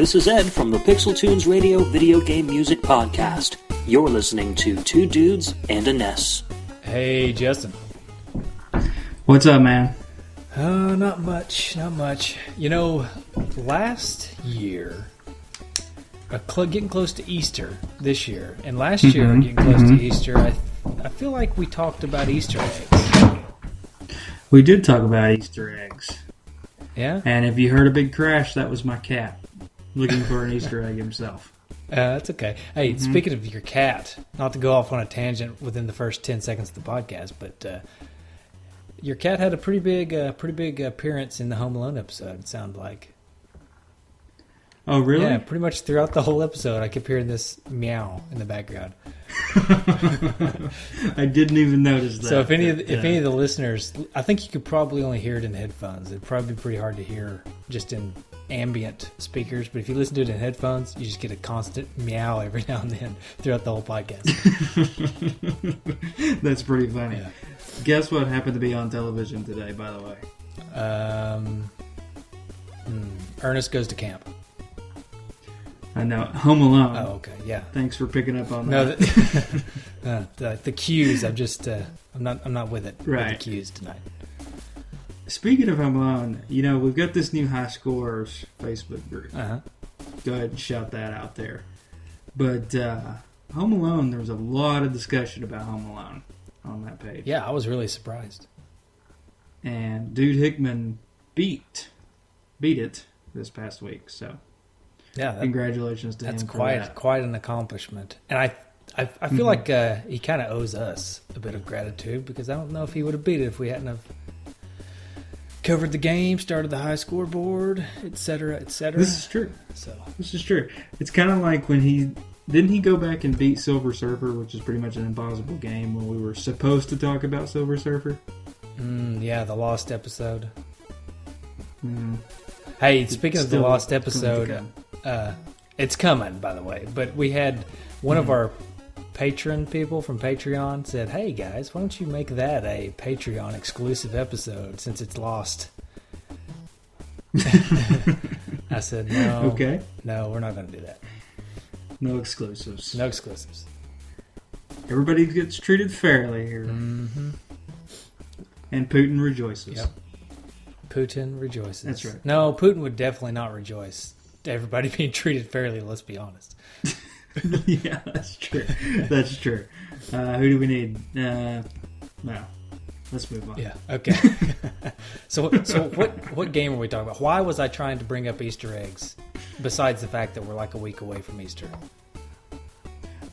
this is Ed from the Pixel Tunes Radio Video Game Music Podcast. You're listening to Two Dudes and a Ness. Hey, Justin. What's up, man? Not much. You know, last year, getting close to Easter this year, and last year, getting close to Easter, I feel like we talked about Easter eggs. We did talk about Easter eggs. Yeah? And if you heard a big crash, that was my cat looking for an Easter egg himself. That's okay. Hey, speaking of your cat, not to go off on a tangent within the first 10 seconds of the podcast, but your cat had a pretty big appearance in the Home Alone episode, it sounded like. Oh, really? Yeah, pretty much throughout the whole episode, I kept hearing this meow in the background. I didn't even notice that. So if any of the listeners, I think you could probably only hear it in headphones. It'd probably be pretty hard to hear just in ambient speakers. But if you listen to it in headphones, you just get a constant meow every now and then throughout the whole podcast. That's pretty funny. Yeah. Guess what happened to be on television today, by the way? Ernest Goes to Camp. I know. Home Alone. Oh, okay, yeah. Thanks for picking up on No, that. the cues. I'm just I'm not with it. Right. With the cues tonight. Speaking of Home Alone, you know, we've got this new High Scorers Facebook group. Uh-huh. Go ahead and shout that out there. But Home Alone, there was a lot of discussion about Home Alone on that page. Yeah, I was really surprised. And Dude Hickman beat it this past week, so yeah, congratulations to him for that. That's quite an accomplishment. And I feel like he kind of owes us a bit of gratitude, because I don't know if he would have beat it if we hadn't have covered the game, started the high scoreboard, etc., etc. This is true. So this is true. It's kind of like when he go back and beat Silver Surfer, which is pretty much an impossible game, when we were supposed to talk about Silver Surfer. Yeah, the lost episode. Hey, speaking of the lost episode, it's coming, by the way. But we had one of our patron people from Patreon said, "Hey guys, why don't you make that a Patreon exclusive episode since it's lost?" I said, "No, okay, no, we're not going to do that. No exclusives. No exclusives. Everybody gets treated fairly here, and Putin rejoices." Yep. Putin rejoices. That's right. No, Putin would definitely not rejoice to everybody being treated fairly, let's be honest. Yeah, that's true. That's true. Who do we need? No. Let's move on. Yeah, okay. So what game are we talking about? Why was I trying to bring up Easter eggs, besides the fact that we're like a week away from Easter?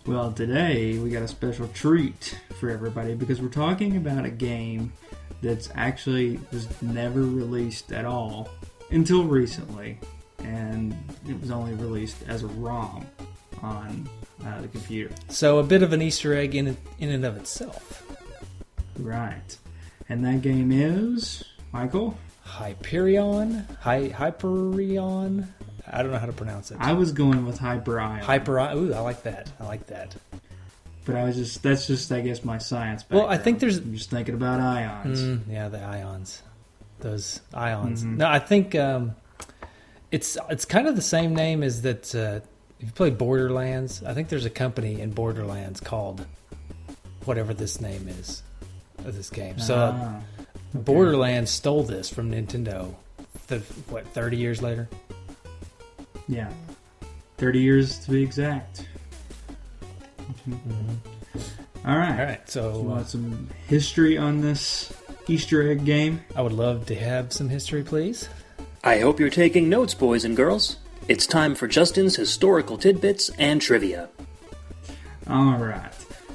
Well, today we got a special treat for everybody, because we're talking about a game that's actually was never released at all until recently, and it was only released as a ROM on the computer. So a bit of an Easter egg in and of itself. Right. And that game is, Michael? Hyperion? Hyperion? I don't know how to pronounce it. I was going with Hyperion. Ooh, I like that. But that's just, I guess, my science background. Well, I think I'm just thinking about ions. Yeah, the ions. Those ions. No, I think it's kind of the same name as that. If you play Borderlands, I think there's a company in Borderlands called whatever this name is of this game. So Okay. Borderlands stole this from Nintendo, 30 years later? Yeah. 30 years to be exact. All right. So you want some history on this Easter egg game? I would love to have some history, please. I hope you're taking notes, boys and girls. It's time for Justin's historical tidbits and trivia. All right.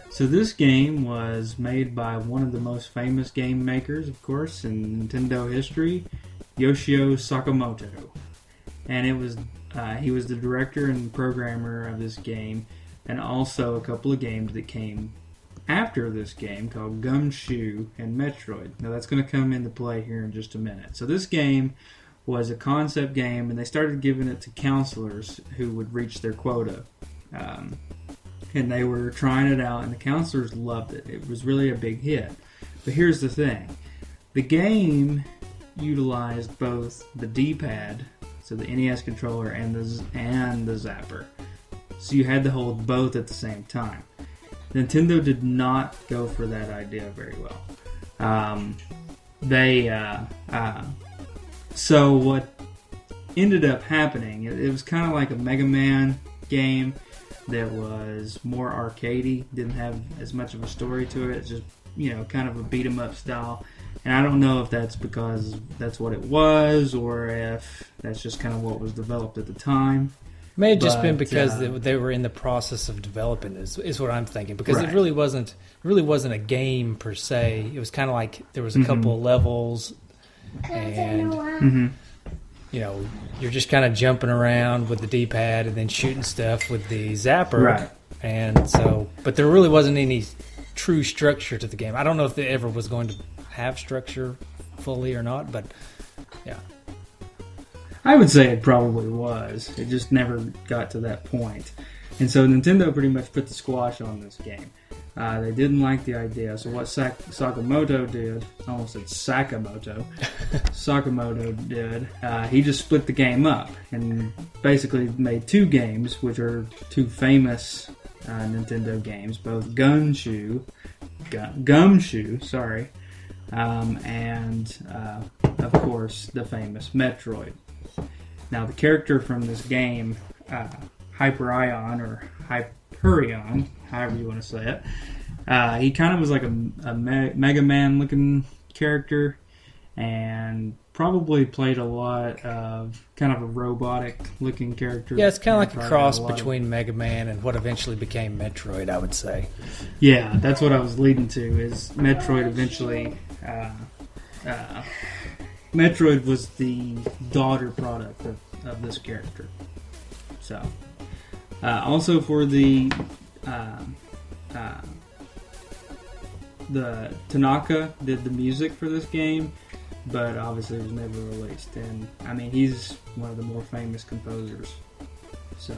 So this game was made by one of the most famous game makers, of course, in Nintendo history, Yoshio Sakamoto. And it was he was the director and programmer of this game, and also a couple of games that came after this game called Gumshoe and Metroid. Now that's going to come into play here in just a minute. So this game was a concept game, and they started giving it to counselors who would reach their quota. And they were trying it out, and the counselors loved it. It was really a big hit. But here's the thing. The game utilized both the D-pad So the NES controller and the zapper. So you had to hold both at the same time. Nintendo did not go for that idea very well. So what ended up happening, it was kind of like a Mega Man game that was more arcadey, didn't have as much of a story to it. It's just, kind of a beat 'em up style. And I don't know if that's because that's what it was, or if that's just kind of what was developed at the time. May have just been because they were in the process of developing this, is what I'm thinking. Because it really wasn't a game per se. It was kind of like there was a couple of levels, and you're just kind of jumping around with the D-pad and then shooting stuff with the zapper. Right. And so, but there really wasn't any true structure to the game. I don't know if it ever was going to have structure fully or not, but yeah. I would say it probably was. It just never got to that point. And so Nintendo pretty much put the squash on this game. They didn't like the idea. So what Sakamoto did, I almost said Sakamoto. Sakamoto did, he just split the game up and basically made two games, which are two famous Nintendo games, both Gumshoe, and of course the famous Metroid. Now the character from this game, Hyperion or Hyperion, however you want to say it, he kind of was like a Mega Man looking character, and probably played a lot of kind of a robotic looking character. Yeah, it's kind of like a cross between Mega Man and what eventually became Metroid, I would say. Yeah, that's what I was leading to, is Metroid eventually... Metroid was the daughter product of this character. So, also for the Tanaka did the music for this game, but obviously it was never released. And I mean, he's one of the more famous composers. So,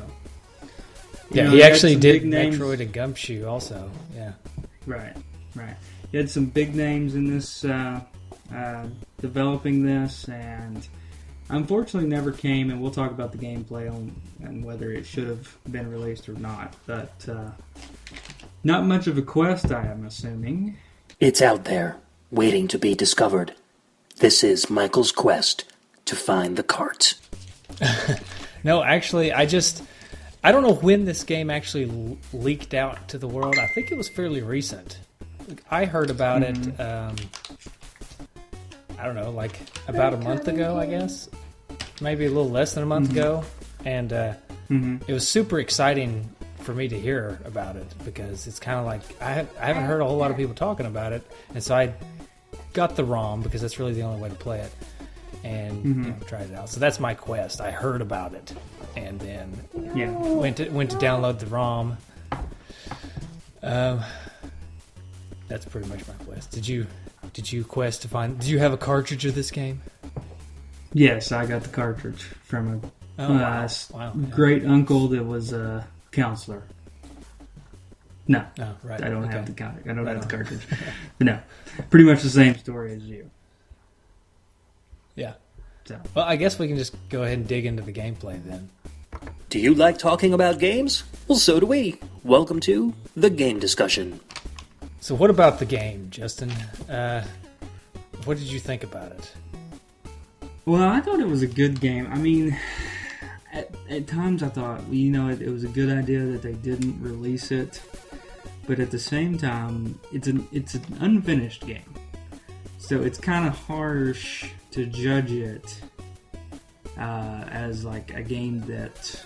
yeah, he actually did Metroid and Gumshoe also. Yeah, right. He had some big names in this. Developing this, and unfortunately never came, and we'll talk about the gameplay and whether it should have been released or not, but not much of a quest, I am assuming. It's out there, waiting to be discovered. This is Michael's quest to find the cart. No, actually, I don't know when this game actually leaked out to the world. I think it was fairly recent. I heard about it, I don't know, like about a month ago, I guess. Maybe a little less than a month ago. And it was super exciting for me to hear about it, because it's kind of like, I haven't heard a whole lot of people talking about it. And so I got the ROM, because that's really the only way to play it, and tried it out. So that's my quest. I heard about it, and then went to download the ROM. That's pretty much my quest. Did you quest to find... Did you have a cartridge of this game? Yes, I got the cartridge from a great uncle that was a counselor. No, right. I don't have the cartridge. I don't have the cartridge. But no, pretty much the same story as you. Yeah. So. Well, I guess we can just go ahead and dig into the gameplay then. Do you like talking about games? Well, so do we. Welcome to The Game Discussion. So what about the game, Justin? What did you think about it? Well, I thought it was a good game. I mean, at times I thought, it was a good idea that they didn't release it. But at the same time, it's an unfinished game. So it's kind of harsh to judge it as like a game that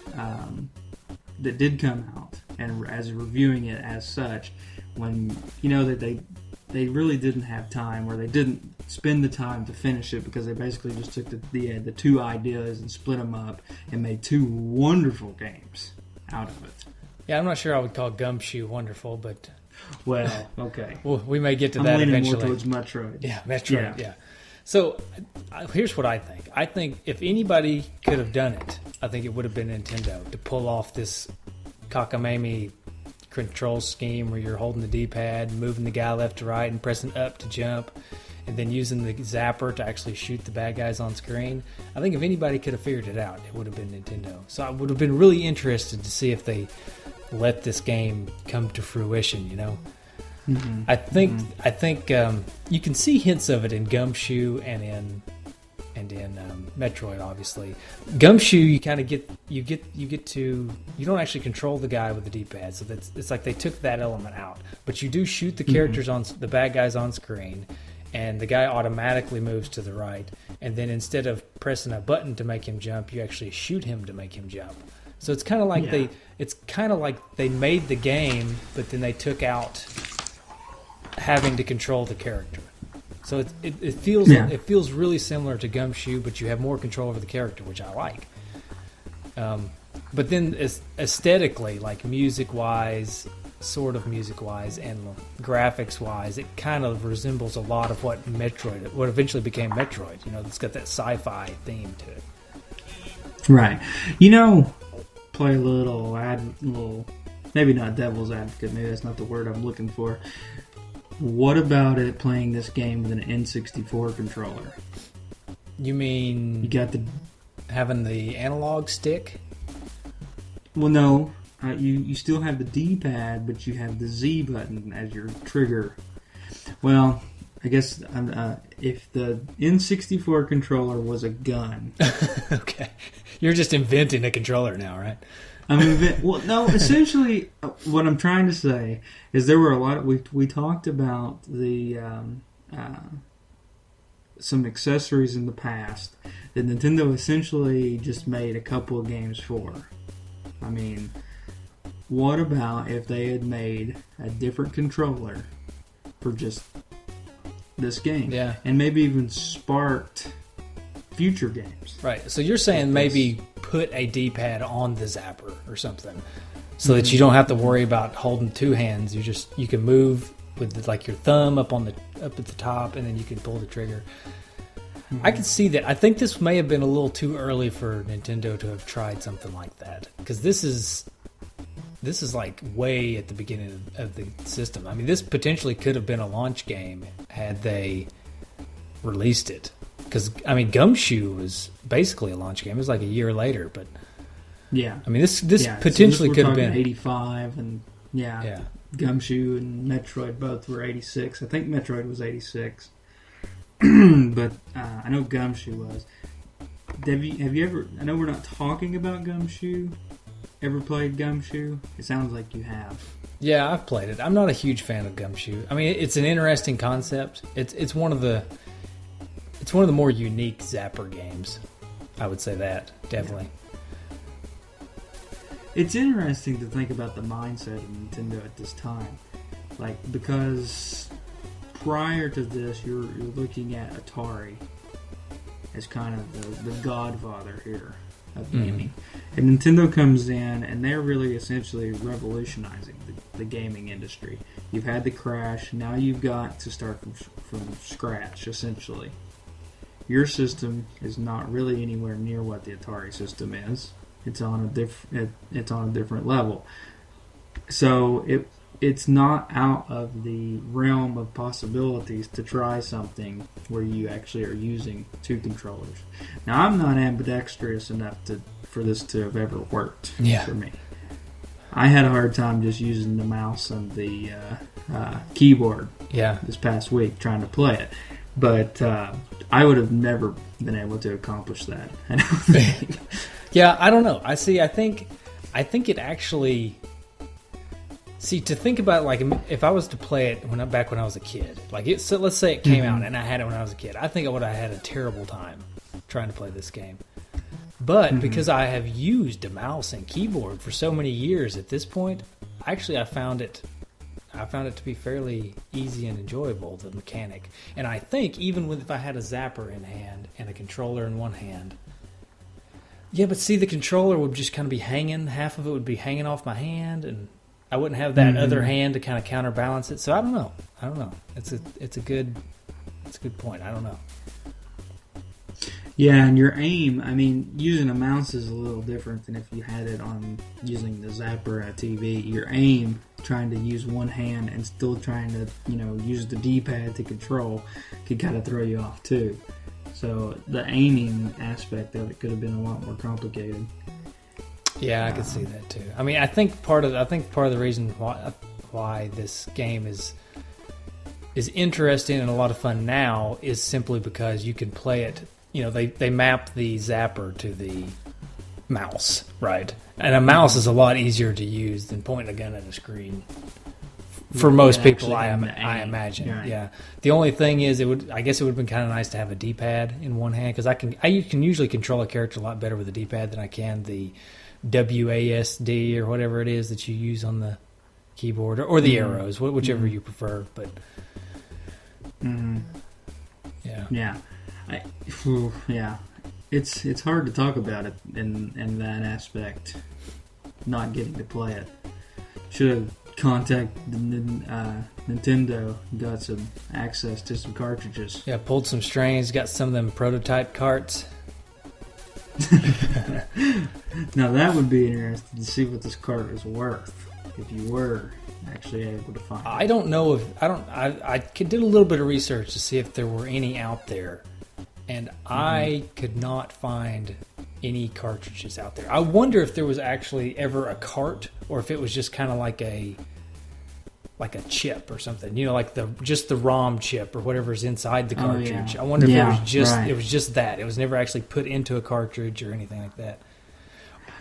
did come out, and as reviewing it as such, when that they really didn't have time, or they didn't spend the time to finish it, because they basically just took the two ideas and split them up and made two wonderful games out of it. Yeah, I'm not sure I would call Gumshoe wonderful, but... Well, okay. Well, we may get to that eventually. I'm leaning more towards Metroid. Yeah, Metroid, yeah. So, here's what I think. I think if anybody could have done it, I think it would have been Nintendo, to pull off this cockamamie control scheme where you're holding the D-pad, moving the guy left to right, and pressing up to jump. and then using the zapper to actually shoot the bad guys on screen. I think if anybody could have figured it out, it would have been Nintendo. So I would have been really interested to see if they let this game come to fruition, you know? Mm-hmm. I think you can see hints of it in Gumshoe and in Metroid, obviously. Gumshoe, you kind of you don't actually control the guy with the D-pad, so it's like they took that element out. But you do shoot the characters on the bad guys on screen, and the guy automatically moves to the right. And then instead of pressing a button to make him jump, you actually shoot him to make him jump. So it's kind of like they made the game, but then they took out having to control the character. So it feels really similar to Gumshoe, but you have more control over the character, which I like. But then aesthetically, like music-wise, and graphics-wise, it kind of resembles a lot of what eventually became Metroid. You know, it's got that sci-fi theme to it. Right. You know, play a little, maybe not devil's advocate, maybe that's not the word I'm looking for. What about it playing this game with an N64 controller? You mean you got having the analog stick? Well, no. You still have the D-pad, but you have the Z button as your trigger. Well, I guess if the N64 controller was a gun... Okay. You're just inventing a controller now, right? Well, no, essentially, what I'm trying to say is there were a lot of... We talked about the some accessories in the past that Nintendo essentially just made a couple of games for. I mean, what about if they had made a different controller for just this game? Yeah. And maybe even sparked future games. Right. So you're saying maybe put a D-pad on the zapper or something so that you don't have to worry about holding two hands. You can move with like your thumb up at the top, and then you can pull the trigger. Mm-hmm. I can see that. I think this may have been a little too early for Nintendo to have tried something like that, because this is like way at the beginning of the system. I mean, this potentially could have been a launch game had they released it. Because, I mean, Gumshoe was basically a launch game. It was like a year later, but... Yeah. I mean, this potentially could have been... 85, and Gumshoe and Metroid both were 86. I think Metroid was 86. But I know Gumshoe was. Have you ever... I know we're not talking about Gumshoe. Ever played Gumshoe? It sounds like you have. Yeah, I've played it. I'm not a huge fan of Gumshoe. I mean, it's an interesting concept. It's one of the more unique Zapper games. I would say that, definitely. It's interesting to think about the mindset of Nintendo at this time. Like, because prior to this, you're looking at Atari as kind of the godfather here of gaming. And Nintendo comes in, and they're really essentially revolutionizing the gaming industry. You've had the crash, now you've got to start from scratch, essentially. Your system is not really anywhere near what the Atari system is. It's on a different level. So it's not out of the realm of possibilities to try something where you actually are using two controllers. Now, I'm not ambidextrous enough for this to have ever worked for me. I had a hard time just using the mouse and the keyboard this past week trying to play it. But I would have never been able to accomplish that, I don't think. Yeah, I don't know. I think it actually... See, to think about, like, if I was to play it back when I was a kid, like, so let's say it came out and I had it when I was a kid, I think I would have had a terrible time trying to play this game. But because I have used a mouse and keyboard for so many years at this point, actually I found it to be fairly easy and enjoyable, the mechanic. And I think even if I had a zapper in hand and a controller in one hand, but see, the controller would just kind of be hanging. Half of it would be hanging off my hand, and I wouldn't have that other hand to kind of counterbalance it. So I don't know. It's a good point. I don't know. Yeah, and your aim, I mean, using a mouse is a little different than if you had it on using the zapper at TV. Your aim trying to use one hand and still trying to, use the D-pad to control could kind of throw you off too. So the aiming aspect of it could have been a lot more complicated. Yeah, I could see that too. I mean, I think part of the reason why this game is interesting and a lot of fun now is simply because you can play it. They map the zapper to the mouse, right? And a mouse is a lot easier to use than pointing a gun at a screen. For most people, I imagine. Right. Yeah. The only thing is, I guess it would have been kind of nice to have a D-pad in one hand, because I can usually control a character a lot better with a D-pad than I can the WASD or whatever it is that you use on the keyboard, or the arrows, whichever you prefer. But yeah. It's hard to talk about it in that aspect. Not getting to play it. Should have contacted Nintendo, got some access to some cartridges. Yeah, pulled some strings, got some of them prototype carts. Now that would be interesting to see what this cart is worth if you were actually able to find it. I don't know if I did a little bit of research to see if there were any out there, and I could not find any cartridges out there. I wonder if there was actually ever a cart, or if it was just kind of like a chip or something. Like just the ROM chip or whatever's inside the cartridge. I wonder if it was just that. It was never actually put into a cartridge or anything like that.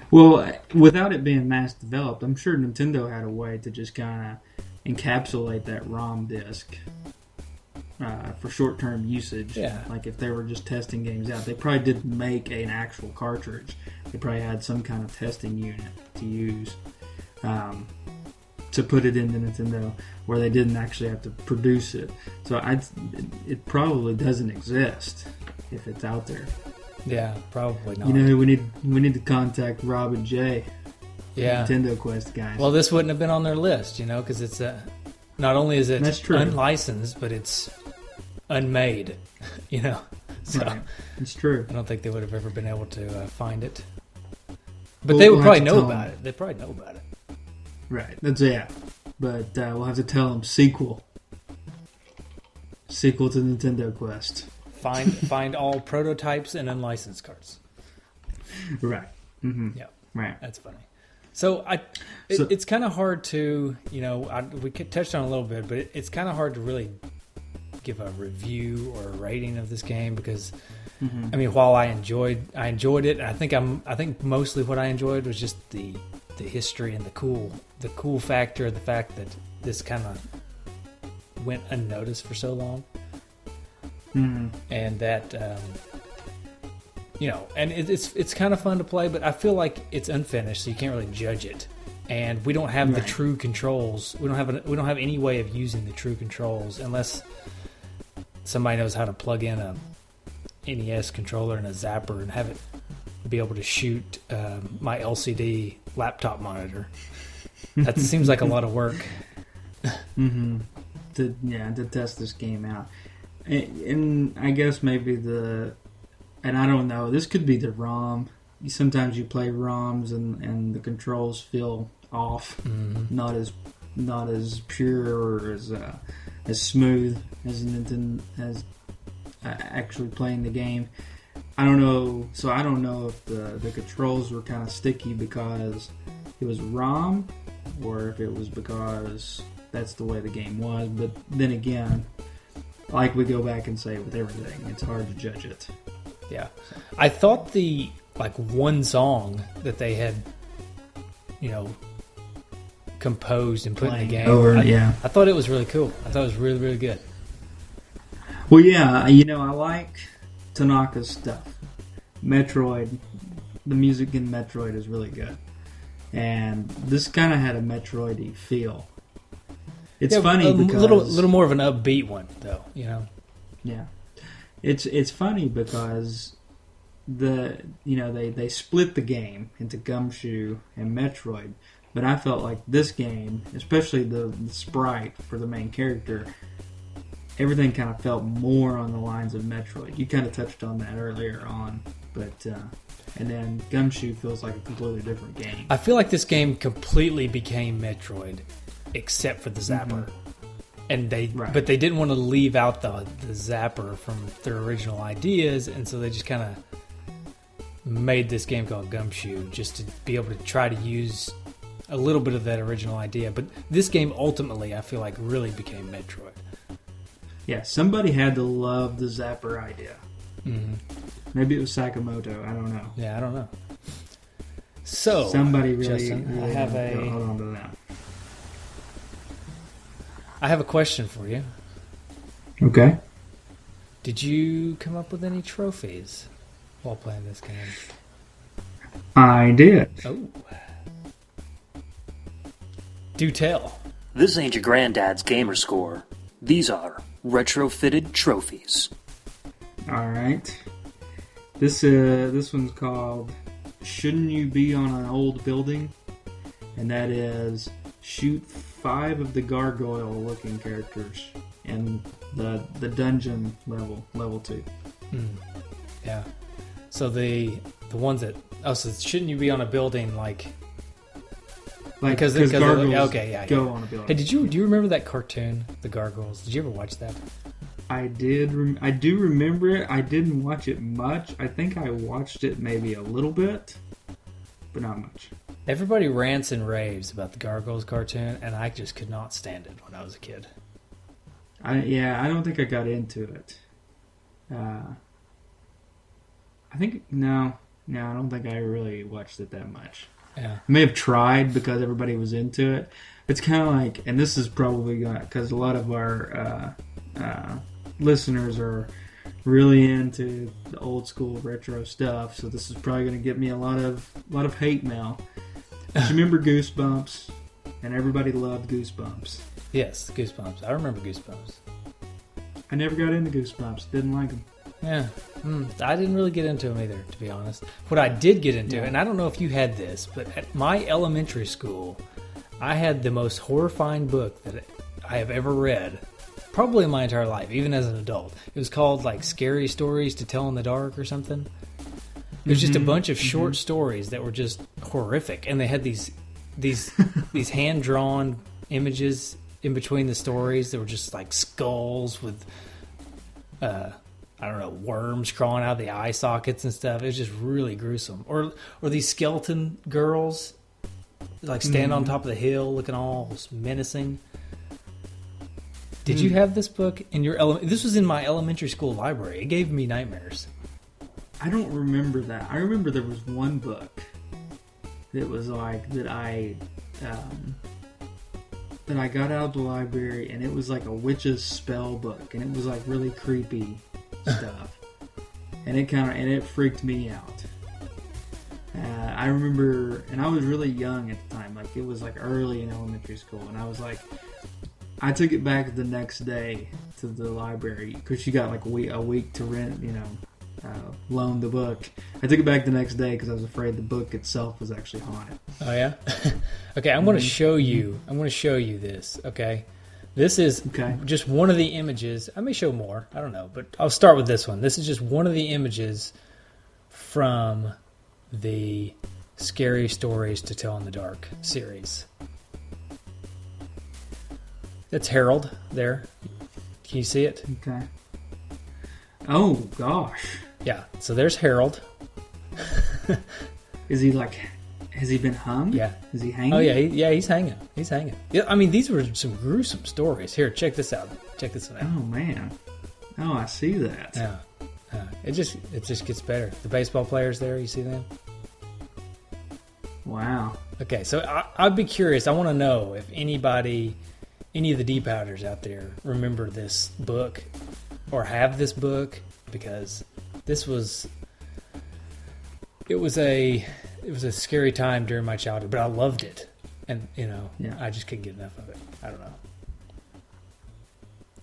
Well, without it being mass developed, I'm sure Nintendo had a way to just kind of encapsulate that ROM disc for short-term usage. Yeah. Like if they were just testing games out, they probably didn't make an actual cartridge. They probably had some kind of testing unit to use to put it into Nintendo, where they didn't actually have to produce it. So it probably doesn't exist if it's out there. Yeah, probably not. We need to contact Rob and Jay, Nintendo Quest guys. Well, this wouldn't have been on their list, because it's not only is it unlicensed, but it's unmade, So right. It's true. I don't think they would have ever been able to find it. But they would probably know about it. They probably know about it. Right. That's But we'll have to tell them sequel to Nintendo Quest. Find all prototypes and unlicensed carts. Right. Mm-hmm. Yeah. Right. That's funny. So it's kind of hard to, we touched on it a little bit, but it's kind of hard to really give a review or a rating of this game because, I mean, while I enjoyed it, I think mostly what I enjoyed was just the history and the cool factor, the fact that this kind of went unnoticed for so long, and that. And it's kind of fun to play, but I feel like it's unfinished, so you can't really judge it. And we don't have the true controls. We don't have any way of using the true controls unless somebody knows how to plug in a NES controller and a zapper and have it be able to shoot my LCD laptop monitor. That seems like a lot of work. To test this game out, and I guess maybe and I don't know, this could be the ROM. Sometimes you play ROMs and the controls feel off, not as pure or as smooth as actually playing the game. I don't know. So I don't know if the controls were kind of sticky because it was ROM, or if it was because that's the way the game was. But then again, like we go back and say with everything, it's hard to judge it. Yeah, I thought the one song that they had, composed and put in the game. I thought it was really cool. I thought it was really, really good. Well, yeah, I like Tanaka's stuff. Metroid, the music in Metroid is really good, and this kind of had a Metroid-y feel. It's funny because a little more of an upbeat one, though. Yeah. It's funny because they split the game into Gumshoe and Metroid, but I felt like this game, especially the sprite for the main character, everything kind of felt more on the lines of Metroid. You kind of touched on that earlier on, but and then Gumshoe feels like a completely different game. I feel like this game completely became Metroid except for the zapper. And Right. but they didn't want to leave out the zapper from their original ideas, and so they just kind of made this game called Gumshoe just to be able to try to use a little bit of that original idea. But this game ultimately, I feel like, really became Metroid. Yeah, somebody had to love the zapper idea. Maybe it was Sakamoto. I don't know. Yeah, I don't know. So Somebody really, Justin, really hold on to that. I have a question for you. Okay. Did you come up with any trophies while playing this game? I did. Oh. Do tell. This ain't your granddad's gamer score. These are retrofitted trophies. All right. This one's called "Shouldn't You Be on an Old Building," and that is shoot 5 of the gargoyle-looking characters in the dungeon level 2. Yeah. So the ones that so shouldn't you be on a building like because gargoyles okay, yeah, go on a building. Hey, do you remember that cartoon, The Gargoyles? Did you ever watch that? I did. I do remember it. I didn't watch it much. I think I watched it maybe a little bit, but not much. Everybody rants and raves about the Gargoyles cartoon, and I just could not stand it when I was a kid. I don't think I got into it. I think no, I don't think I really watched it that much. Yeah. I may have tried because everybody was into it. It's kind of like, and this is probably because a lot of our listeners are really into the old school retro stuff, so this is probably going to get me a lot of hate mail. But you remember Goosebumps, and everybody loved Goosebumps. Yes, Goosebumps. I remember Goosebumps. I never got into Goosebumps. Didn't like them. Yeah. I didn't really get into them either, to be honest. What I did get into, and I don't know if you had this, but at my elementary school, I had the most horrifying book that I have ever read, probably in my entire life, even as an adult. It was called, like, Scary Stories to Tell in the Dark or something. It was just a bunch of short stories that were just horrific, and they had these hand-drawn images in between the stories that were just like skulls with I don't know, worms crawling out of the eye sockets and stuff. It was just really gruesome. Or these skeleton girls like stand on top of the hill looking all menacing. Did you have this book in your this was in my elementary school library. It gave me nightmares. I don't remember that. I remember there was one book that was like that I got out of the library, and it was like a witch's spell book, and it was like really creepy stuff, and it freaked me out. I remember, and I was really young at the time, like it was like early in elementary school, and I was like, I took it back the next day to the library because she got like a week to rent, loan the book. I took it back the next day because I was afraid the book itself was actually haunted. Oh yeah. Okay, I'm going to show you. I'm going to show you this. Okay, this is just one of the images. I may show more. I don't know, but I'll start with this one. This is just one of the images from the Scary Stories to Tell in the Dark series. That's Harold there. Can you see it? Okay. Oh gosh. Yeah. So there's Harold. Is he like? Has he been hung? Yeah. Is he hanging? Oh yeah. He's hanging. He's hanging. Yeah. I mean, these were some gruesome stories. Here, check this out. Check this one out. Oh man. Oh, I see that. Yeah. It just gets better. The baseball players there. You see them? Wow. Okay. So I'd be curious. I want to know if any of the deep-outers out there remember this book or have this book, because it was a scary time during my childhood, but I loved it, and I just couldn't get enough of it. I don't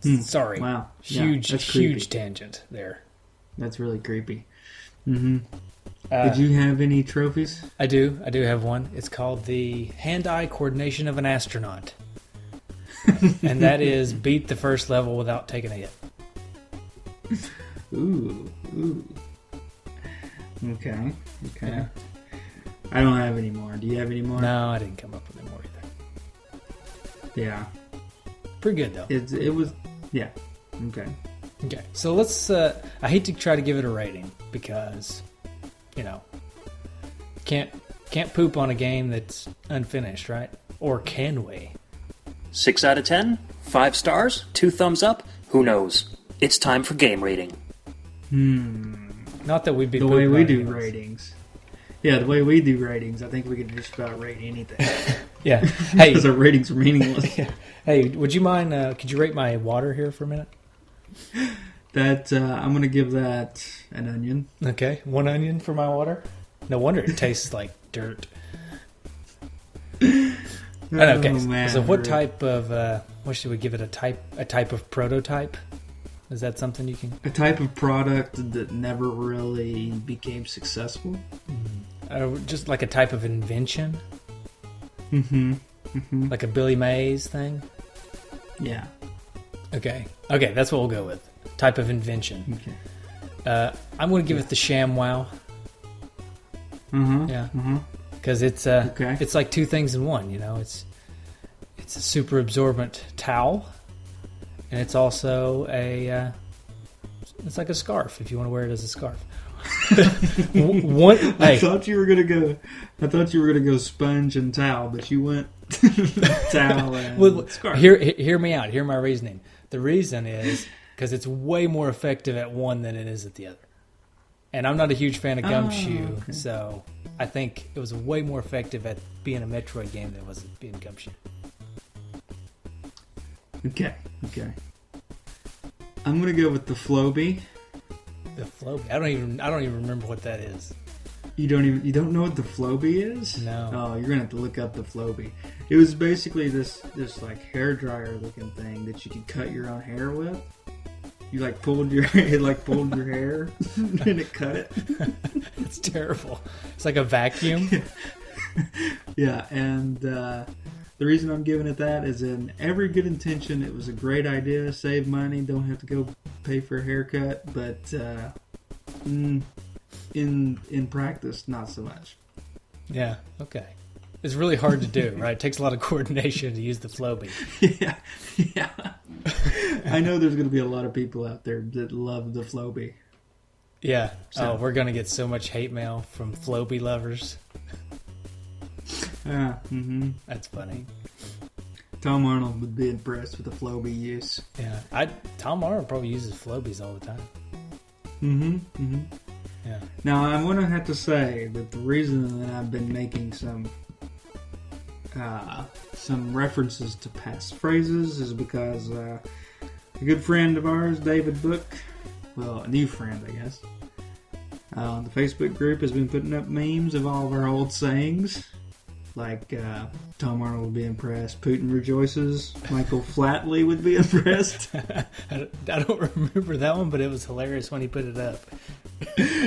know. Sorry. Wow. Huge tangent there. That's really creepy. Did you have any trophies? I do have one. It's called the hand-eye coordination of an astronaut. And that is beat the first level without taking a hit. Ooh. Okay. Yeah. I don't have any more. Do you have any more? No, I didn't come up with any more either. Yeah. Pretty good though. It was. Yeah. Okay. Okay, so let's. I hate to try to give it a rating because, can't poop on a game that's unfinished, right? Or can we? 6 out of 10? 5 stars? 2 thumbs up? Who knows? It's time for game rating. Not that we'd be the way we do anyways. ratings. Yeah, the way we do ratings, I think we could just about rate anything. Yeah. Hey, because our ratings are meaningless. hey, would you mind? Could you rate my water here for a minute? That I'm gonna give that an onion. Okay, 1 onion for my water. No wonder it tastes like dirt. Okay, man, so what type of? What should we give it? A type of prototype? Is that something you can? A type of product that never really became successful. Just like a type of invention. Mm-hmm. Like a Billy Mays thing. Yeah. Okay, that's what we'll go with. Type of invention. Okay. I'm going to give it the ShamWow. Mm-hmm. Yeah. Mm-hmm. Because it's it's like 2 things in one. It's a super absorbent towel, and it's also it's like a scarf if you want to wear it as a scarf. I thought you were gonna go sponge and towel, but you went towel and scarf. Hear me out. Hear my reasoning. The reason is because it's way more effective at one than it is at the other. And I'm not a huge fan of Gumshoe, so I think it was way more effective at being a Metroid game than it was at being Gumshoe. Okay. I'm gonna go with the Floby. The Floby. I don't even remember what that is. You don't know what the Floby is? No. Oh, you're gonna have to look up the Floby. It was basically this like hair dryer looking thing that you could cut your own hair with. You pulled your hair and it cut it. It's terrible. It's like a vacuum. Yeah, and the reason I'm giving it that is in every good intention, it was a great idea. Save money, don't have to go pay for a haircut, but in practice, not so much. Yeah. Okay. It's really hard to do, right? It takes a lot of coordination to use the Floby. Yeah. I know there's going to be a lot of people out there that love the Floby. Yeah. So. We're going to get so much hate mail from Floby lovers. That's funny. Tom Arnold would be impressed with the Floby use. Yeah. Tom Arnold probably uses Flobies all the time. Mm-hmm. Yeah. Now, I'm going to have to say that the reason that I've been making some references to past phrases is because a good friend of ours, David Book, well, a new friend, I guess, the Facebook group has been putting up memes of all of our old sayings, like Tom Arnold would be impressed, Putin rejoices, Michael Flatley would be impressed. I don't remember that one, but it was hilarious when he put it up.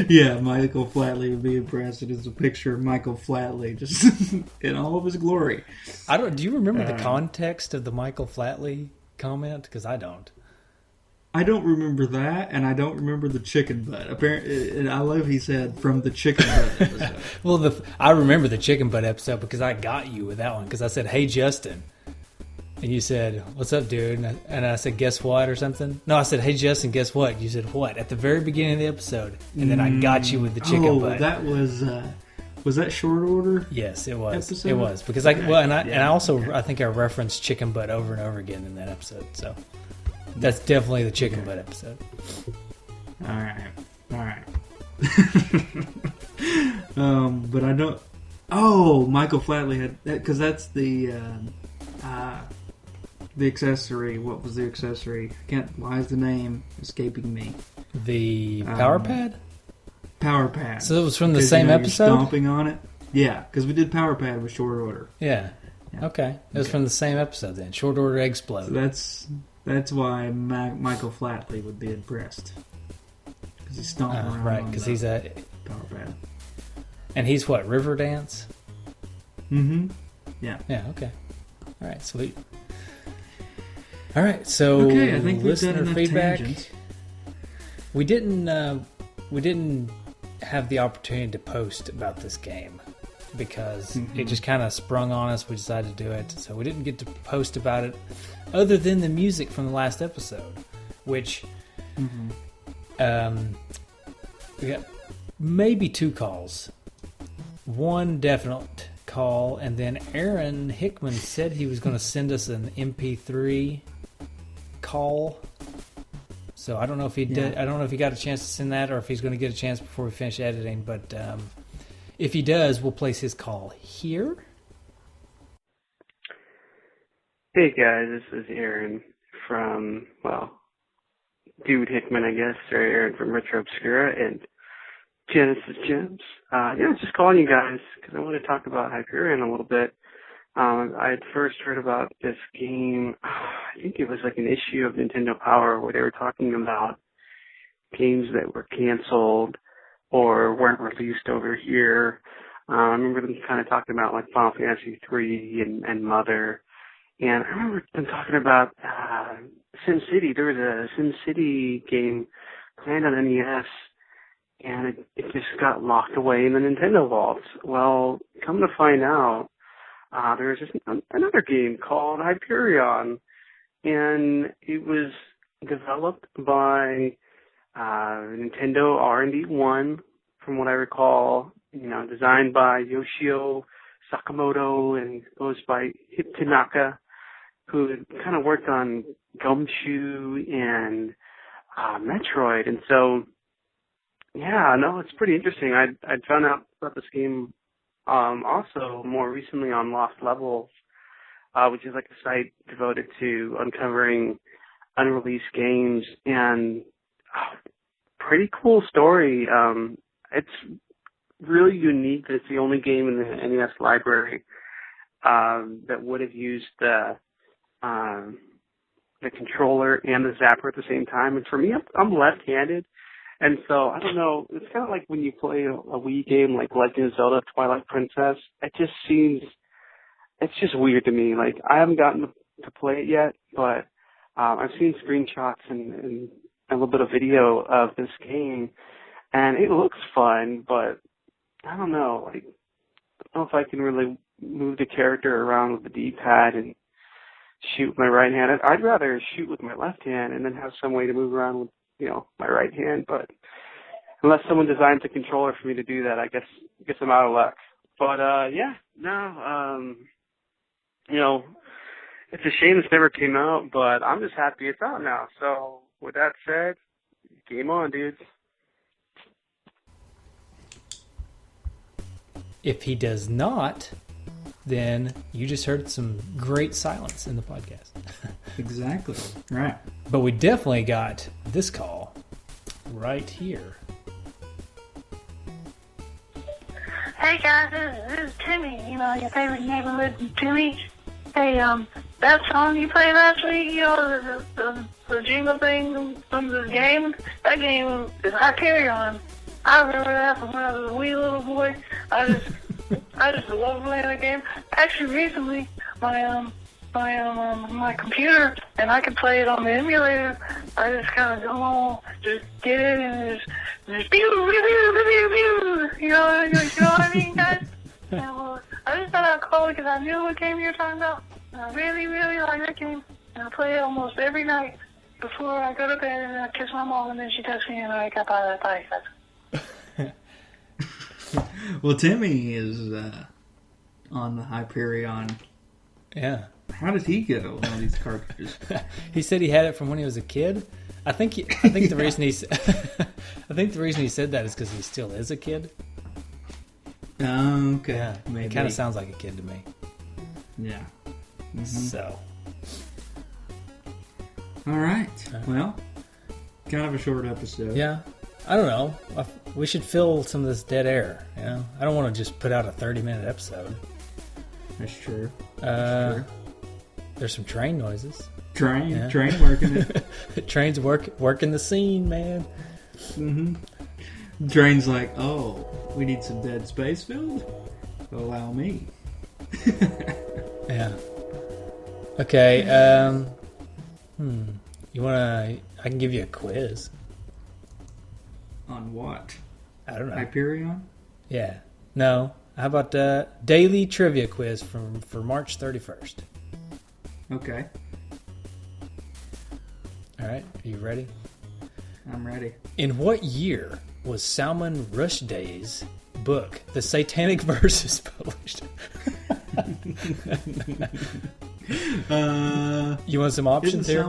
Yeah, Michael Flatley would be impressed. It is a picture of Michael Flatley just in all of his glory. Do you remember the context of the Michael Flatley comment? Because I don't. I don't remember that, and I don't remember the chicken butt. Apparently, and I love he said from the chicken butt episode. Well, I remember the chicken butt episode because I got you with that one. Because I said, "Hey, Justin," and you said, "What's up, dude?" And I said, "Guess what?" or something. No, I said, "Hey, Justin, guess what?" You said, "What?" at the very beginning of the episode, and then I got you with the chicken butt. That was that Short Order? Yes, it was. Episode? It was because I think I referenced chicken butt over and over again in that episode. So that's definitely the chicken butt episode. All right. But I don't. Oh, Michael Flatley had that because that's the accessory. What was the accessory? Why is the name escaping me? The power pad. Power pad. So it was from the same episode. Stomping on it. Yeah, because we did power pad with Short Order. Yeah. Okay. It was from the same episode then. Short Order Explode. So that's why Michael Flatley would be impressed because he's stomping around. Right, because he's a power pad. And he's what? Riverdance. Mm-hmm. Yeah. Yeah. Okay. All right. Sweet. All right. So okay, I think listener we've feedback. Tangents. We didn't have the opportunity to post about this game because it just kind of sprung on us. We decided to do it, so we didn't get to post about it, other than the music from the last episode, which we got maybe 2 calls. One definite call, and then Aaron Hickman said he was going to send us an MP3 call. So I don't know if he did. I don't know if he got a chance to send that, or if he's going to get a chance before we finish editing. But if he does, we'll place his call here. Hey guys, this is Aaron from Dude Hickman, I guess, or Aaron from Retro Obscura and Genesis Gems. Just calling you guys because I want to talk about Hyperion a little bit. I had first heard about this game, I think it was like an issue of Nintendo Power where they were talking about games that were canceled or weren't released over here. I remember them kind of talking about like Final Fantasy III and Mother. And I remember them talking about SimCity. There was a SimCity game planned on NES, and it just got locked away in the Nintendo vaults. Well, come to find out, there was just another game called Hyperion, and it was developed by Nintendo R&D 1, from what I recall, designed by Yoshio Sakamoto and goes by Tanaka, who kind of worked on Gumshoe and Metroid. And so, it's pretty interesting. I'd found out about this game also more recently on Lost Levels, which is like a site devoted to uncovering unreleased games, and pretty cool story. It's really unique that it's the only game in the NES library that would have used the controller and the zapper at the same time. And for me, I'm left-handed, and so I don't know. It's kind of like when you play a Wii game like Legend of Zelda: Twilight Princess. It's just weird to me. Like, I haven't gotten to play it yet, but I've seen screenshots and a little bit of video of this game, and it looks fun, but I don't know. Like, I don't know if I can really move the character around with the D-pad and shoot with my right hand. I'd rather shoot with my left hand and then have some way to move around with, my right hand. But unless someone designs a controller for me to do that, I guess I'm out of luck. But it's a shame this never came out, but I'm just happy it's out now. So with that said, game on, dudes. If he does not, then you just heard some great silence in the podcast. Exactly. Right. But we definitely got this call right here. Hey guys, this is Timmy, your favorite neighborhood Timmy. Hey, that song you played last week, the jingle thing from the game, that game is Hyperion. I remember that from when I was a wee little boy. I just love playing that game. Actually, recently, my computer, and I can play it on the emulator. I just kind of go on, just get it, and just pew, pew, pew, pew, pew. You know what I mean, guys? And, I just thought I'd call because I knew what game you were talking about. And I really, really like that game. And I play it almost every night before I go to bed, and I kiss my mom, and then she texts me, and I got by that bike. Well, Timmy is on the Hyperion. Yeah. How did he go on these cartridges? He said he had it from when he was a kid. I think the reason he said that is because he still is a kid. Okay. Yeah, maybe. it kind of sounds like a kid to me. Yeah. Mm-hmm. So. All right. Well, kind of a short episode. Yeah. I don't know. We should fill some of this dead air. I don't want to just put out a 30-minute episode. That's true. There's some train noises. Train working it. Train's working the scene, man. Mm-hmm. Train's like, oh, we need some dead space filled? Allow me. Yeah. Okay. You wanna? I can give you a quiz. On what? I don't know. Hyperion? Yeah. No. How about daily trivia quiz for March 31st? Okay, All right, are you ready? I'm ready. In what year was Salman Rushdia's book, The Satanic Verses, published? You want some options here?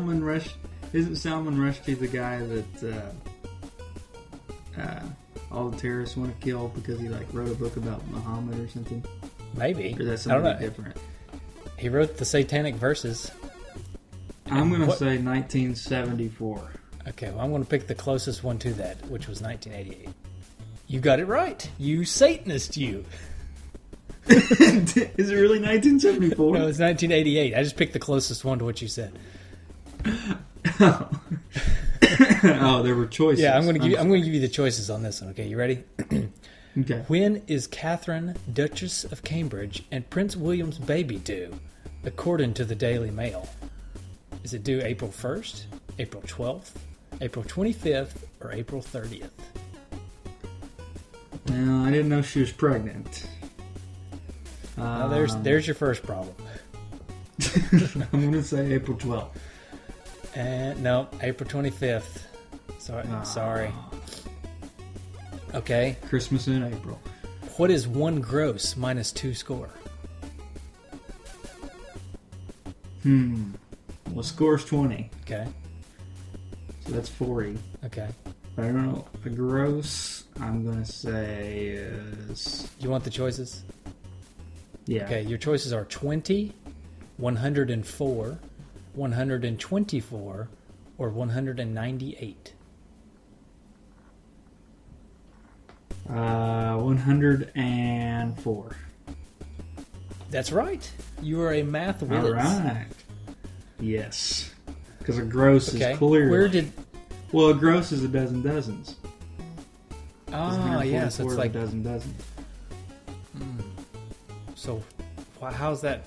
Isn't Salman Rushdie the guy that all the terrorists want to kill because he wrote a book about Muhammad or something? Maybe. Or that's I don't something know. different? He wrote The Satanic Verses. I'm going to say 1974. Okay, well, I'm going to pick the closest one to that, which was 1988. You got it right. You Satanist, you. Is it really 1974? No, it's 1988. I just picked the closest one to what you said. Oh, there were choices. Yeah, I'm going to give you the choices on this one. Okay, you ready? Okay. When is Catherine, Duchess of Cambridge, and Prince William's baby due, according to the Daily Mail? Is it due April 1st, April 12th, April 25th, or April 30th? No, I didn't know she was pregnant. Well, there's your first problem. I'm going to say April 12th. And no, April 25th. Sorry. Okay. Christmas in April. What is 1 gross minus 2 score? Well, score's 20, Okay. so that's 40. Okay. I don't know. A gross, I'm going to say is... You want the choices? Yeah. Okay, your choices are 20, 104, 124, or 198. 104. That's right. You are a math whiz. All right. Yes. Because a gross Okay. is clearly... Where did... Well, a gross is a dozen dozens. Oh, yeah, so it's a like... dozen dozens. So, how's that...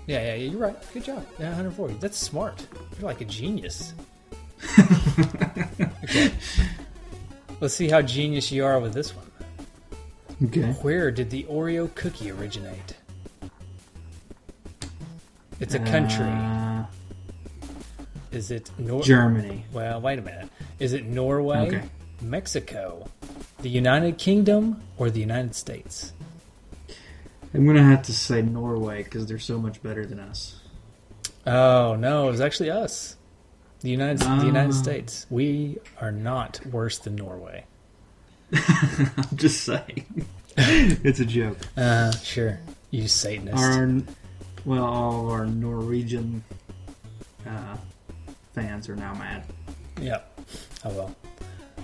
Yeah, you're right. Good job. Yeah, 140. That's smart. You're like a genius. Okay. Let's see how genius you are with this one. Okay. Where did the Oreo cookie originate? It's a country. Is it Germany. Well, wait a minute. Is it Norway, Okay. Mexico, the United Kingdom, or the United States? I'm going to have to say Norway because they're so much better than us. Oh, no, it was actually us. The United States. We are not worse than Norway. I'm just saying. It's a joke. Sure. You Satanist. All of our Norwegian fans are now mad. Yep. Oh,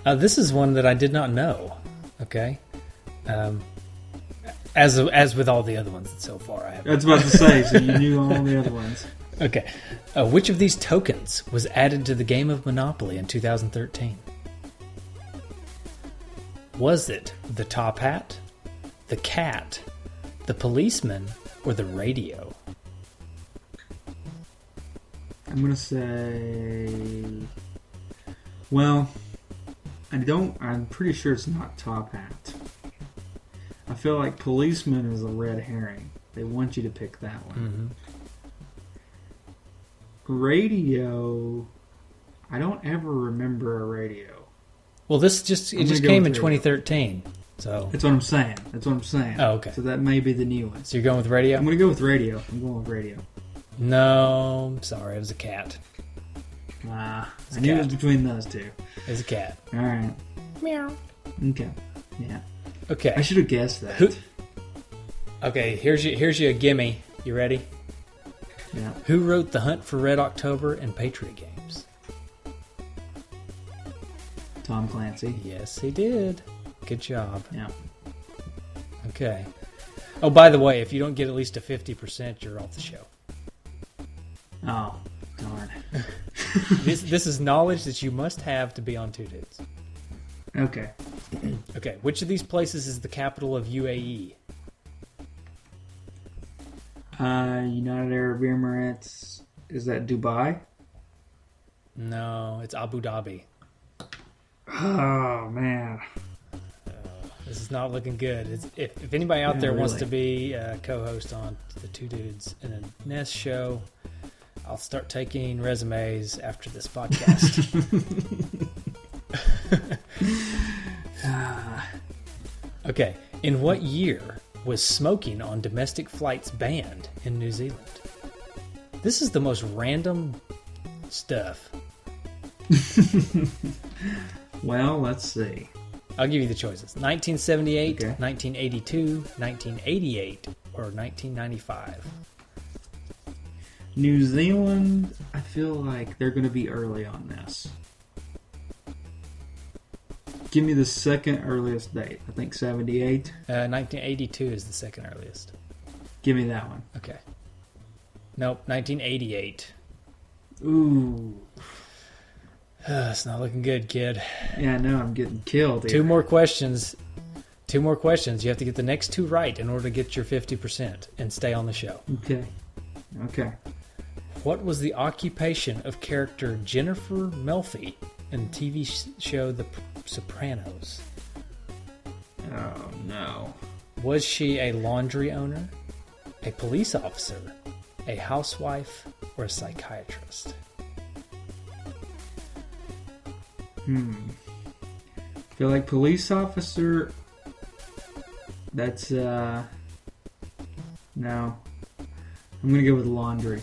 well. This is one that I did not know. Okay. As with all the other ones so far, I have. That's about to say, so you knew all the other ones. Okay. Which of these tokens was added to the game of Monopoly in 2013? Was it the top hat, the cat, the policeman, or the radio? I'm going to say... Well, I'm pretty sure it's not top hat. I feel like policeman is a red herring. They want you to pick that one. Mm-hmm. Radio... I don't ever remember a radio. Well, it just came in 2013. So That's what I'm saying. Oh, okay. So that may be the new one. So you're going with radio? I'm going to go with radio. I'm going with radio. No, I'm sorry. It was a cat. I knew it was between those two. It was a cat. All right. Meow. Okay. Yeah. Okay. I should have guessed that. Okay, here's you a gimme. You ready? Yeah. Who wrote The Hunt for Red October and Patriot Games? Tom Clancy. Yes, he did. Good job. Yeah. Okay. Oh, by the way, if you don't get at least a 50%, you're off the show. Oh, darn. This is knowledge that you must have to be on Two Dudes. Okay. Okay, which of these places is the capital of UAE? United Arab Emirates. Is that Dubai? No, it's Abu Dhabi. Oh, man. This is not looking good. If anybody out there wants really. to be a co-host on the Two Dudes in a Nest show, I'll start taking resumes after this podcast. Okay. In what year was smoking on domestic flights banned in New Zealand? This is the most random stuff. Well, let's see. I'll give you the choices. 1978, Okay. 1982, 1988, or 1995. New Zealand, I feel like they're going to be early on this. Give me the second earliest date. I think 78. 1982 is the second earliest. Give me that one. Okay. Nope, 1988. Ooh. It's not looking good, kid. Yeah, I know. I'm getting killed here. Two more questions. You have to get the next two right in order to get your 50% and stay on the show. Okay. What was the occupation of character Jennifer Melfi in the TV show The Sopranos? Oh, no. Was she a laundry owner, a police officer, a housewife, or a psychiatrist? Feel like police officer. That's no. I'm gonna go with laundry.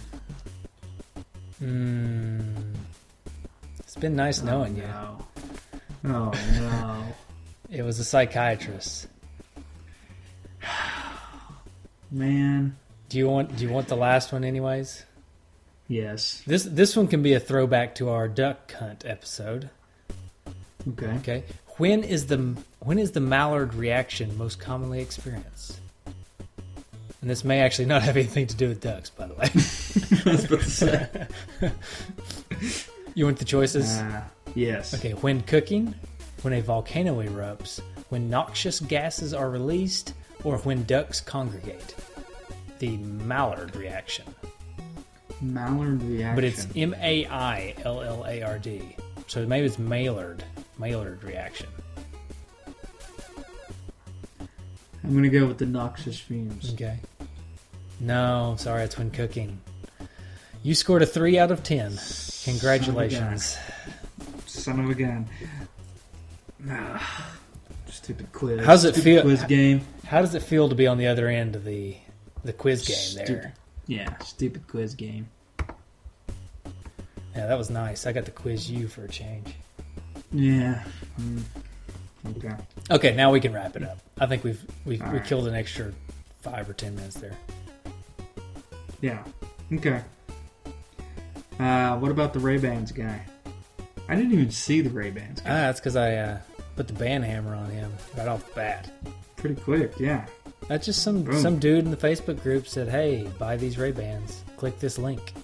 It's been nice knowing you. No. Oh no. It was a psychiatrist. Man. Do you want the last one anyways? Yes. This one can be a throwback to our duck hunt episode. Okay. Okay. When is the mallard reaction most commonly experienced? And this may actually not have anything to do with ducks, by the way. I was about to say. You want the choices? Yes. Okay. When cooking, when a volcano erupts, when noxious gases are released, or when ducks congregate. The mallard reaction. Mallard reaction. But it's Maillard. So maybe it's Maillard reaction. I'm gonna go with the noxious fumes. Okay. No, sorry, it's when cooking. You scored a 3 out of 10. Congratulations. Son of a gun. Stupid quiz. How's it Stupid feel? Quiz game. How does it feel to be on the other end of the quiz game there? Yeah, stupid quiz game. Yeah, that was nice. I got to quiz you for a change. Yeah. Okay. Okay, now we can wrap it up. I think we right. killed an extra 5 or 10 minutes there. Yeah. Okay. What about the Ray-Bans guy? I didn't even see the Ray-Bans guy. That's because I put the ban hammer on him right off the bat. Pretty quick, yeah. That's just some dude in the Facebook group said, "Hey, buy these Ray-Bans. Click this link."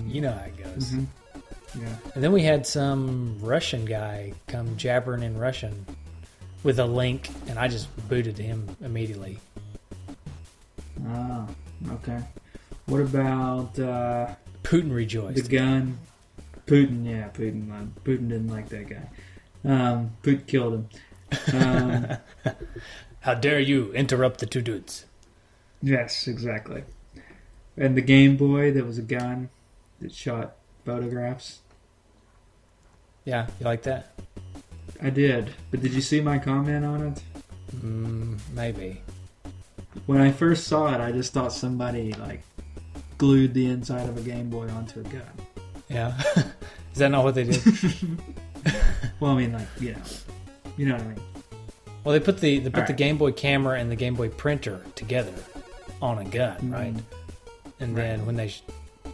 You know how it goes. Yeah. And then we had some Russian guy come jabbering in Russian with a link, and I just booted him immediately. Oh, okay. What about Putin rejoiced. the gun? Putin, yeah, Putin. Putin didn't like that guy. Putin killed him. How dare you interrupt the two dudes? Yes, exactly. And the Game Boy, that was a gun that shot photographs. Yeah, you like that? I did, but did you see my comment on it? Maybe. When I first saw it, I just thought somebody glued the inside of a Game Boy onto a gun. Yeah. Is that not what they did? Well, I mean, you know what I mean. Well, they put the Right. Game Boy camera and the Game Boy printer together on a gun, right? And then when they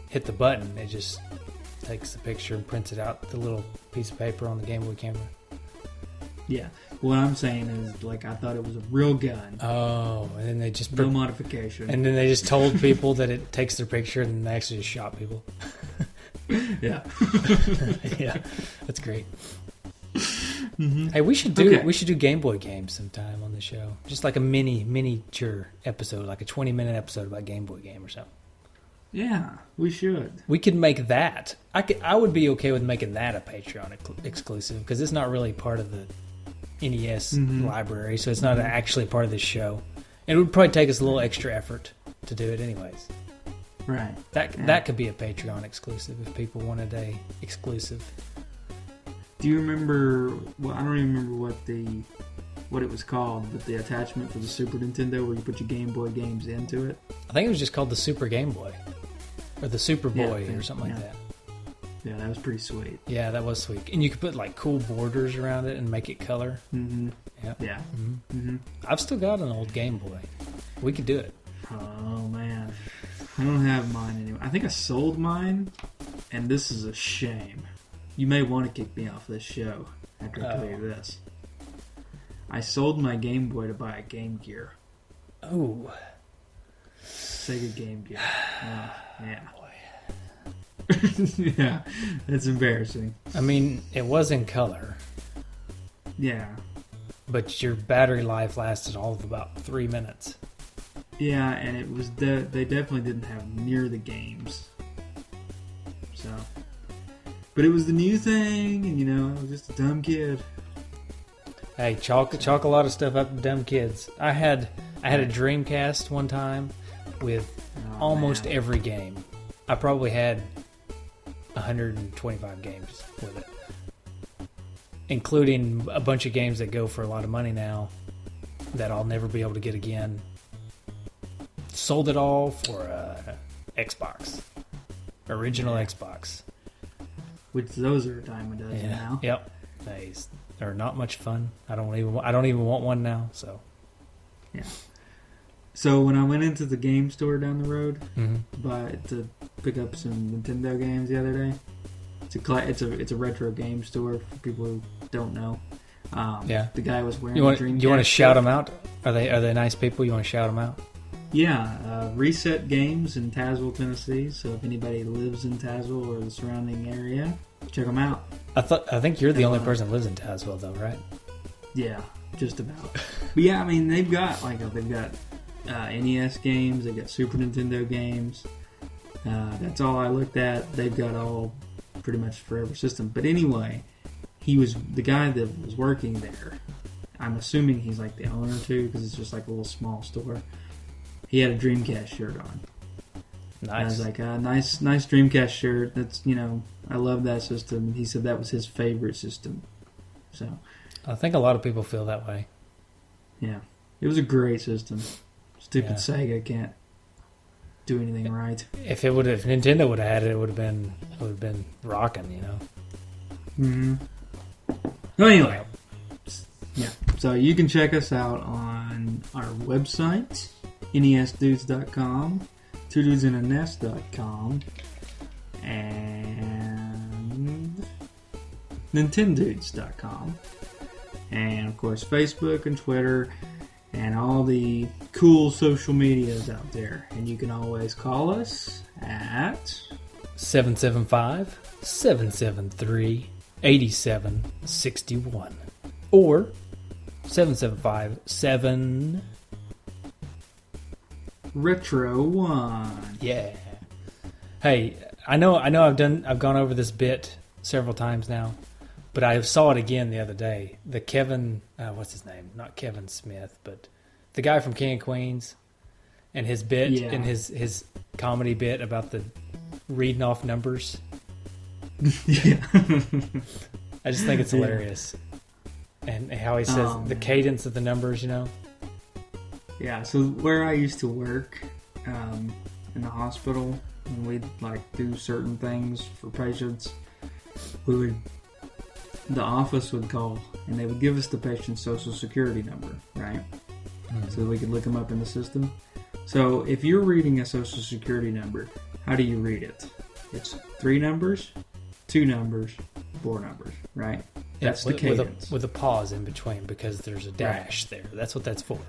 hit the button, it just takes the picture and prints it out, the little piece of paper on the Game Boy camera. Yeah. What I'm saying is, I thought it was a real gun. Oh, and then they just No modification. and then they just told people that it takes their picture, and they actually just shot people. Yeah. Yeah, that's great. Hey, we should do Game Boy games sometime on the show. Just like a miniature episode, like a 20-minute episode about Game Boy game or something. Yeah, we should. We could make that. I would be okay with making that a Patreon exclusive because it's not really part of the NES library, so it's not actually part of this show. And it would probably take us a little extra effort to do it anyways. Right. That could be a Patreon exclusive if people wanted a exclusive. Do you remember? Well, I don't even remember what it was called, but the attachment for the Super Nintendo where you put your Game Boy games into it. I think it was just called the Super Game Boy, or the Super Boy, or something like that. Yeah, that was pretty sweet. Yeah, that was sweet, and you could put like cool borders around it and make it color. Mm-hmm. Yep. Yeah. I've still got an old Game Boy. We could do it. Oh man, I don't have mine anymore. I think I sold mine, and this is a shame. You may want to kick me off this show after I tell you this. I sold my Game Boy to buy a Game Gear. Oh. Sega Game Gear. Oh, yeah. Yeah, it's embarrassing. I mean, it was in color. Yeah. But your battery life lasted all of about 3 minutes. Yeah, and it was they definitely didn't have near the games. So, but it was the new thing, and I was just a dumb kid. Hey, chalk a lot of stuff up to dumb kids. I had a Dreamcast one time with almost every game. I probably had 125 games with it, including a bunch of games that go for a lot of money now that I'll never be able to get again. Sold it all for Xbox, original Xbox. Which those are a dime a dozen now. Yep, they're not much fun. I don't even want one now. So yeah. So when I went into the game store down the road to pick up some Nintendo games the other day, it's a retro game store for people who don't know. The guy was wearing. You want to shout them out? Are they nice people? You want to shout them out? Yeah, Reset Games in Tazewell, Tennessee. So if anybody lives in Tazewell or the surrounding area, check them out. I think you're the only person that lives in Tazewell, though, right? Yeah, just about. But yeah, I mean they've got NES games, they've got Super Nintendo games. That's all I looked at. They've got all pretty much for every system. But anyway, he was the guy that was working there. I'm assuming he's like the owner too, because it's just like a little small store. He had a Dreamcast shirt on. Nice. I was like, nice Dreamcast shirt. That's I love that system. He said that was his favorite system. So, I think a lot of people feel that way. Yeah, it was a great system. Stupid Sega can't do anything right. If Nintendo would have had it, it would have been rocking, Mm-hmm. Well, anyway, yeah. So you can check us out on our website, nesdudes.com, twodudesinaNest.com, and nintendudes.com, and of course Facebook and Twitter and all the cool social medias out there. And you can always call us at 775-773-8761 or 775-7 Retro 1. Yeah. Hey, I know I've gone over this bit several times now, but I saw it again the other day. The Kevin, what's his name? Not Kevin Smith, but the guy from King of Queens, and his bit and his comedy bit about the reading off numbers. Yeah. I just think it's hilarious. And how he says the cadence of the numbers, Yeah, so where I used to work in the hospital, when we'd do certain things for patients, the office would call and they would give us the patient's social security number, right? Mm-hmm. So that we could look them up in the system. So if you're reading a social security number, how do you read it? It's 3 numbers, 2 numbers, 4 numbers, right? That's the cadence. With a pause in between because there's a dash there. That's what that's for.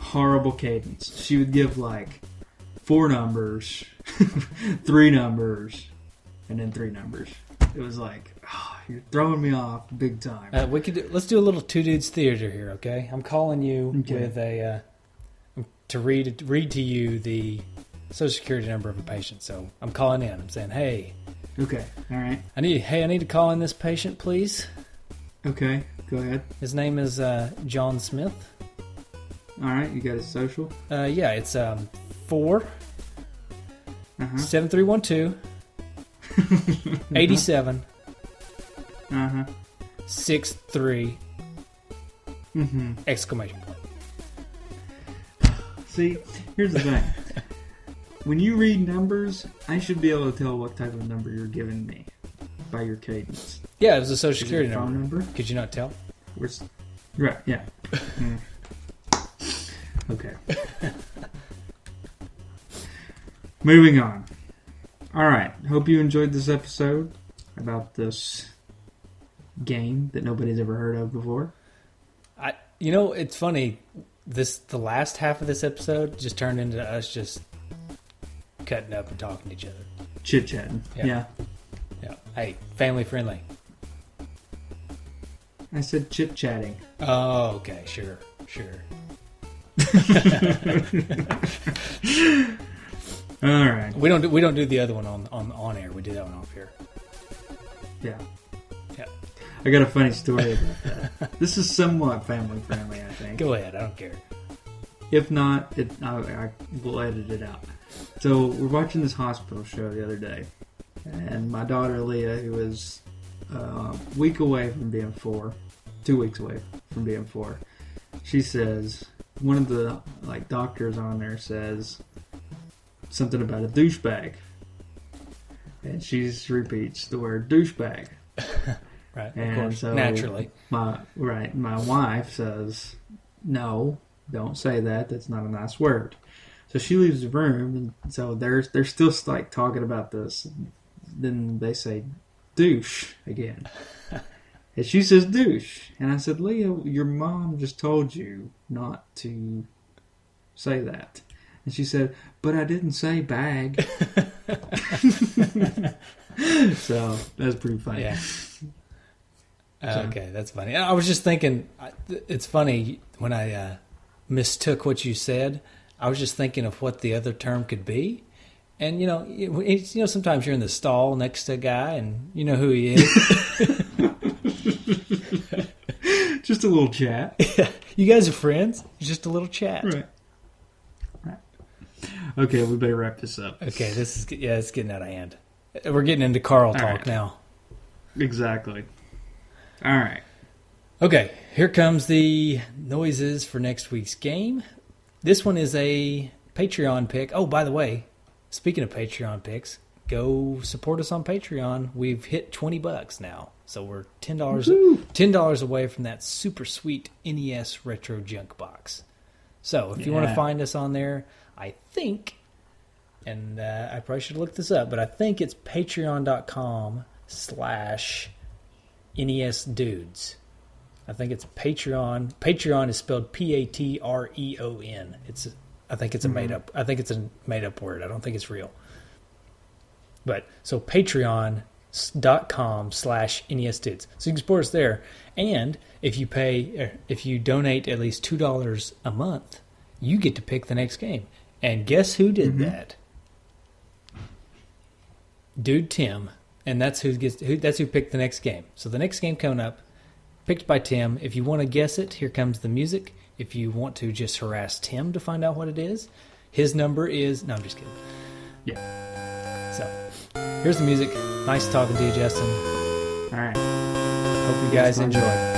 Horrible cadence. She would give 4 numbers, 3 numbers, and then 3 numbers. It was you're throwing me off big time. Let's do a little Two Dudes Theater here, okay? I'm calling you with a to read to you the social security number of a patient. So I'm calling in. I'm saying, hey. Okay. All right. I need to call in this patient, please. Okay. Go ahead. His name is John Smith. All right, you got his social? Yeah, it's 4 7312 87 63 exclamation point. See, here's the thing. When you read numbers, I should be able to tell what type of number you're giving me by your cadence. Yeah, it was a social security phone number. Could you not tell? Right, yeah. Okay. Moving on. All right. Hope you enjoyed this episode about this game that nobody's ever heard of before. It's funny. The last half of this episode just turned into us just cutting up and talking to each other, chit chatting. Yeah. Hey, family friendly. I said chit chatting. Oh, okay, sure. All right. We don't do the other one on air. We do that one off here. Yeah. Yeah. I got a funny story about that. This is somewhat family friendly, I think. Go ahead. I don't care. If not, I will edit it out. So we're watching this hospital show the other day, and my daughter Leah, who is a week away from being 4, 2 weeks away from being 4, she says one of the doctors on there says something about a douchebag, and she repeats the word douchebag. Right, and of course, so naturally. My wife says, "No, don't say that. That's not a nice word." So she leaves the room, and so they're still talking about this. Then they say douche again, and she says douche, and I said, "Leah, your mom just told you not to say that," and she said, "But I didn't say bag." So that's pretty funny. Yeah. Okay, that's funny. I was just thinking, it's funny when I mistook what you said. I was just thinking of what the other term could be, and sometimes you're in the stall next to a guy, and you know who he is. Just a little chat. Yeah. You guys are friends. Just a little chat. Right. Okay, we better wrap this up. Okay, it's getting out of hand. We're getting into Carl talk now. Exactly. All right. Okay, here comes the noises for next week's game. This one is a Patreon pick. Oh, by the way, speaking of Patreon picks, go support us on Patreon. We've hit $20 now, so we're $10 away from that super sweet NES Retro Junk Box. So if you want to find us on there, I think, and I probably should look this up, but I think it's patreon.com/NES Dudes. I think it's Patreon. Patreon is spelled Patreon. I think it's a made up. I think it's a made up word. I don't think it's real. But so Patreon.com/NES Dudes. So you can support us there. And if you donate at least $2 a month, you get to pick the next game. And guess who did that? Dude Tim. And that's who picked the next game. So the next game coming up, picked by Tim. If you want to guess it, here comes the music. If you want to just harass Tim to find out what it is, his number is... No, I'm just kidding. Yeah. So, here's the music. Nice talking to you, Justin. All right. Hope you guys enjoy.